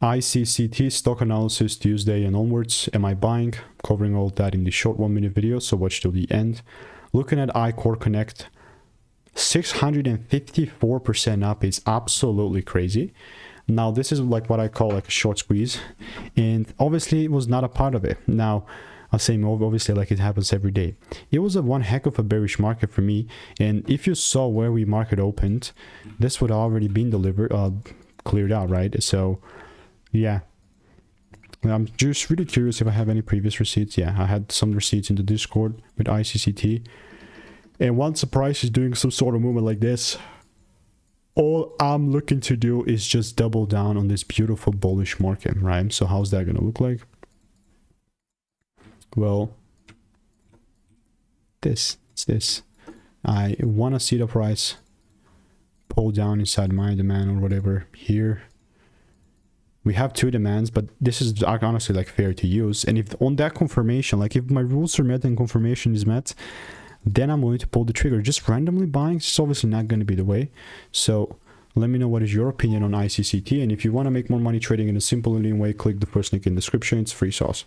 ICCT Stock Analysis Tuesday and onwards. Am I buying? Covering all that in the short 1-minute video, so watch till the end. Looking at iCoreConnect, 654% up is absolutely crazy. Now this is like what I call like a short squeeze, and obviously it was not a part of it. Now I'm saying obviously like it happens every day. It was a one heck of a bearish market for me, and if you saw where we market opened, this would have already been delivered, cleared out, right? So yeah, I'm just really curious if I have any previous receipts. Yeah, I had some receipts in the Discord with ICCT, and once the price is doing some sort of movement like this, all I'm looking to do is just double down on this beautiful bullish market, right? So how's that going to look like? Well, it's this. I want to see the price pull down inside my demand or whatever here. We have two demands, but this is honestly like fair to use. And if on that confirmation, like if my rules are met and confirmation is met, then I'm going to pull the trigger. Just randomly buying is obviously not going to be the way. So let me know what is your opinion on ICCT. And if you want to make more money trading in a simple and lean way, click the first link in the description. It's free sauce.